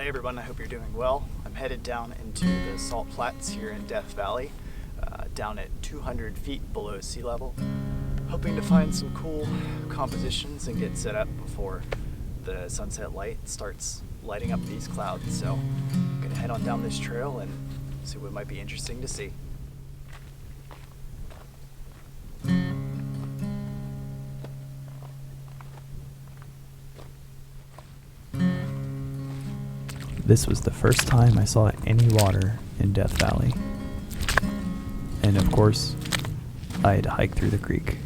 Hey everyone, I hope you're doing well. I'm headed down into the salt flats here in Death Valley, down at 200 feet below sea level, hoping to find some cool compositions and get set up before the sunset light starts lighting up these clouds. So I'm gonna head on down this trail and see what might be interesting to see. This was the first time I saw any water in Death Valley. And of course, I had to hike through the creek.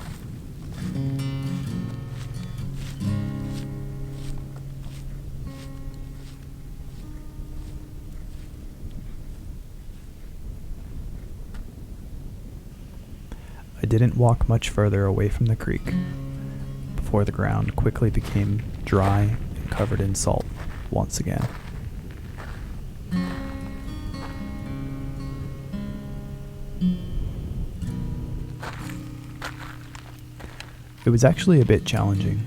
I didn't walk much further away from the creek before the ground quickly became dry and covered in salt once again. It was actually a bit challenging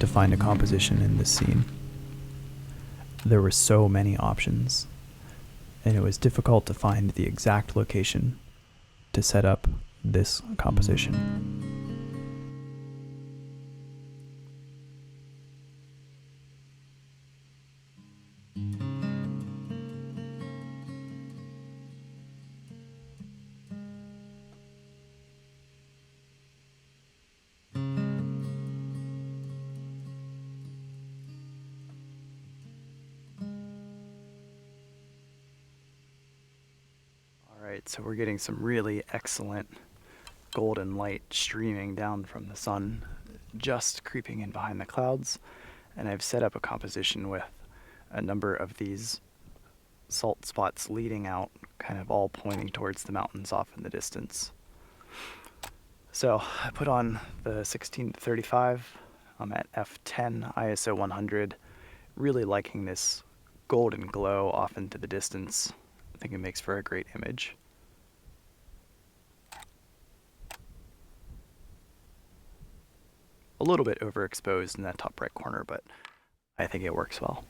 to find a composition in this scene. There were so many options, and it was difficult to find the exact location to set up this composition. Alright, so we're getting some really excellent golden light streaming down from the sun, just creeping in behind the clouds, and I've set up a composition with a number of these salt spots leading out, kind of all pointing towards the mountains off in the distance. So I put on the 16-35. I'm at f10 ISO 100, really liking this golden glow off into the distance. I think it makes for a great image. A little bit overexposed in that top right corner, but I think it works well.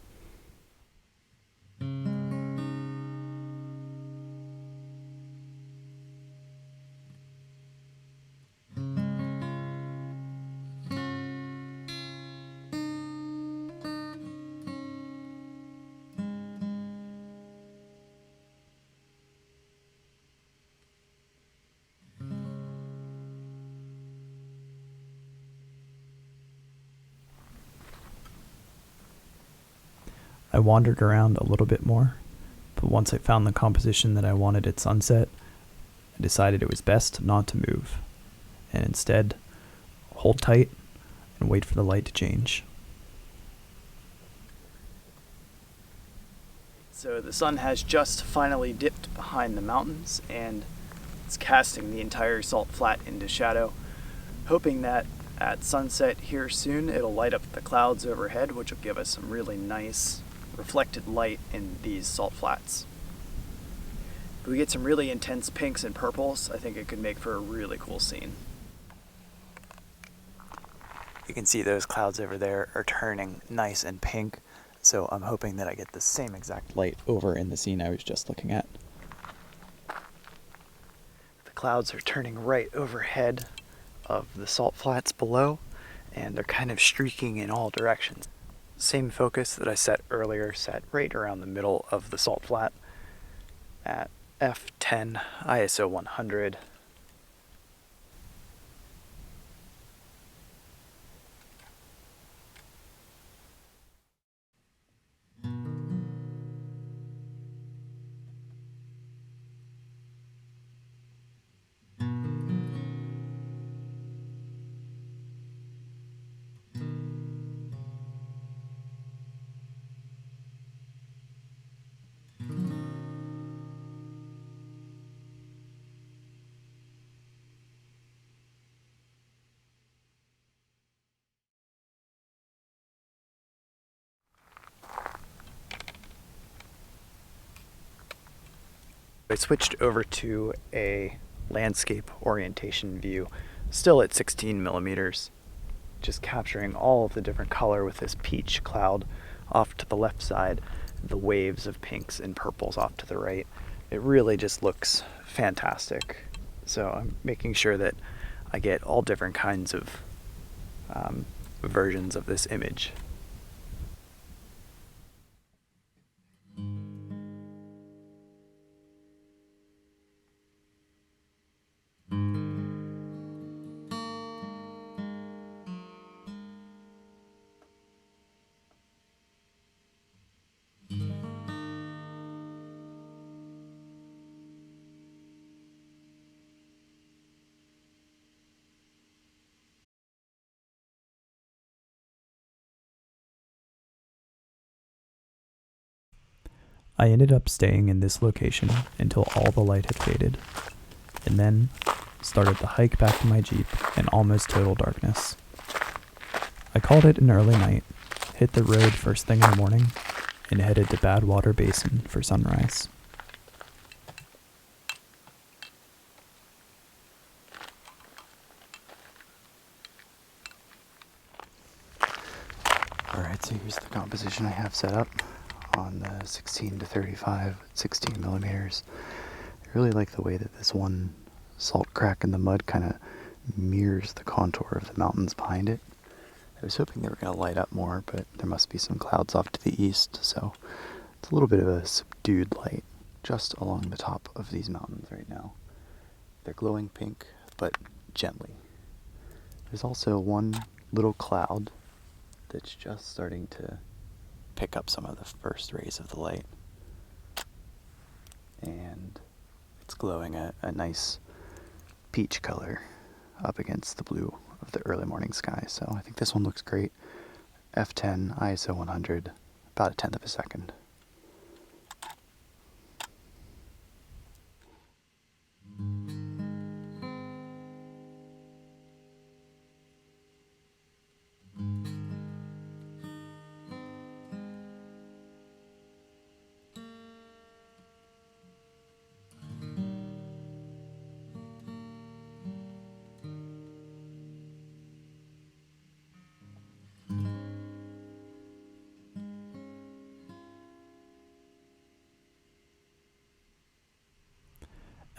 I wandered around a little bit more, but once I found the composition that I wanted at sunset, I decided it was best not to move, and instead hold tight and wait for the light to change. So the sun has just finally dipped behind the mountains and it's casting the entire salt flat into shadow, hoping that at sunset here soon it'll light up the clouds overhead, which will give us some really nice reflected light in these salt flats. If we get some really intense pinks and purples, I think it could make for a really cool scene. You can see those clouds over there are turning nice and pink, so I'm hoping that I get the same exact light over in the scene I was just looking at. The clouds are turning right overhead of the salt flats below, and they're kind of streaking in all directions. Same focus that I set earlier, set right around the middle of the salt flat at f10 ISO 100. I switched over to a landscape orientation view, still at 16 millimeters, just capturing all of the different color with this peach cloud off to the left side, the waves of pinks and purples off to the right. It really just looks fantastic. So I'm making sure that I get all different kinds of versions of this image. I ended up staying in this location until all the light had faded, and then started the hike back to my Jeep in almost total darkness. I called it an early night, hit the road first thing in the morning, and headed to Badwater Basin for sunrise. Alright, so here's the composition I have set up on the 16 to 35, 16 millimeters. I really like the way that this one salt crack in the mud kind of mirrors the contour of the mountains behind it. I was hoping they were going to light up more, but there must be some clouds off to the east, so it's a little bit of a subdued light just along the top of these mountains right now. They're glowing pink, but gently. There's also one little cloud that's just starting to pick up some of the first rays of the light. And it's glowing a nice peach color up against the blue of the early morning sky. So I think this one looks great. F10, ISO 100, about a tenth of a second.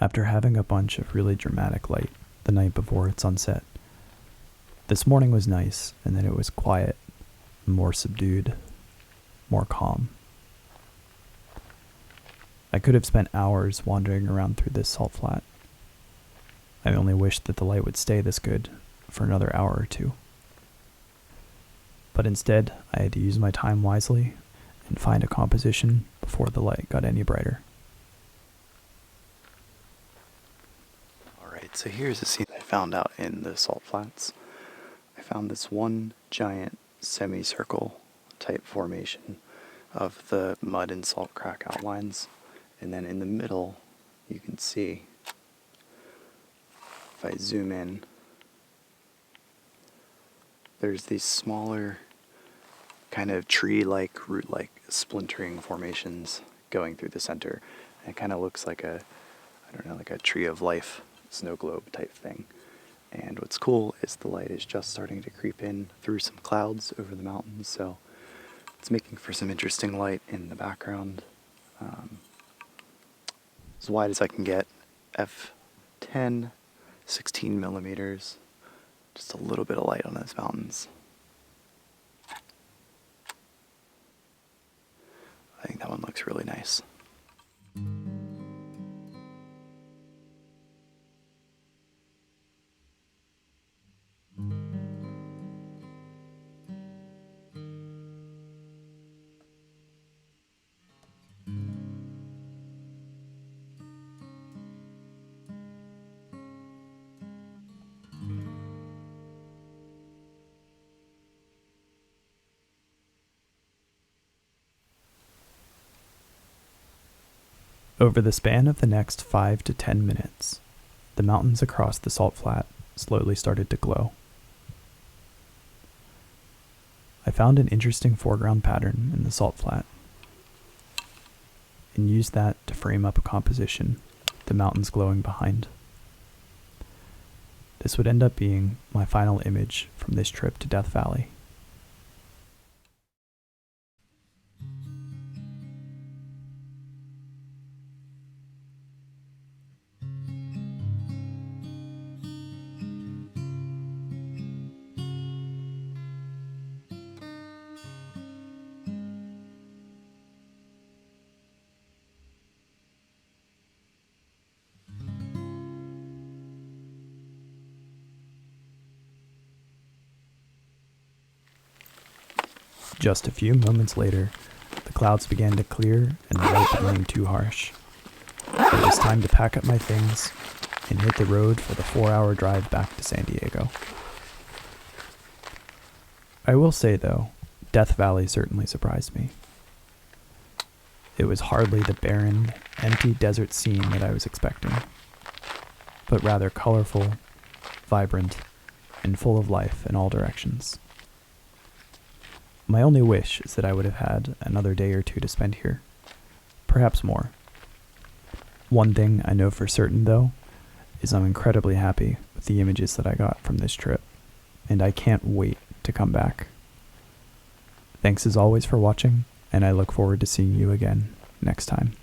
After having a bunch of really dramatic light the night before at sunset, this morning was nice, and then it was quiet, more subdued, more calm. I could have spent hours wandering around through this salt flat. I only wished that the light would stay this good for another hour or two. But instead, I had to use my time wisely and find a composition before the light got any brighter. Alright, so here's a scene I found out in the salt flats. I found this one giant semicircle type formation of the mud and salt crack outlines, and then in the middle you can see, if I zoom in, there's these smaller kind of tree-like, root-like splintering formations going through the center. And it kind of looks like like a tree of life snow globe type thing. And what's cool is the light is just starting to creep in through some clouds over the mountains, so it's making for some interesting light in the background. As wide as I can get, f10, 16 millimeters, just a little bit of light on those mountains. I think that one looks really nice. Over the span of the next 5 to 10 minutes, the mountains across the salt flat slowly started to glow. I found an interesting foreground pattern in the salt flat and used that to frame up a composition, the mountains glowing behind. This would end up being my final image from this trip to Death Valley. Just a few moments later, the clouds began to clear and the light became too harsh. It was time to pack up my things and hit the road for the 4-hour drive back to San Diego. I will say, though, Death Valley certainly surprised me. It was hardly the barren, empty desert scene that I was expecting, but rather colorful, vibrant, and full of life in all directions. My only wish is that I would have had another day or two to spend here, perhaps more. One thing I know for certain, though, is I'm incredibly happy with the images that I got from this trip, and I can't wait to come back. Thanks as always for watching, and I look forward to seeing you again next time.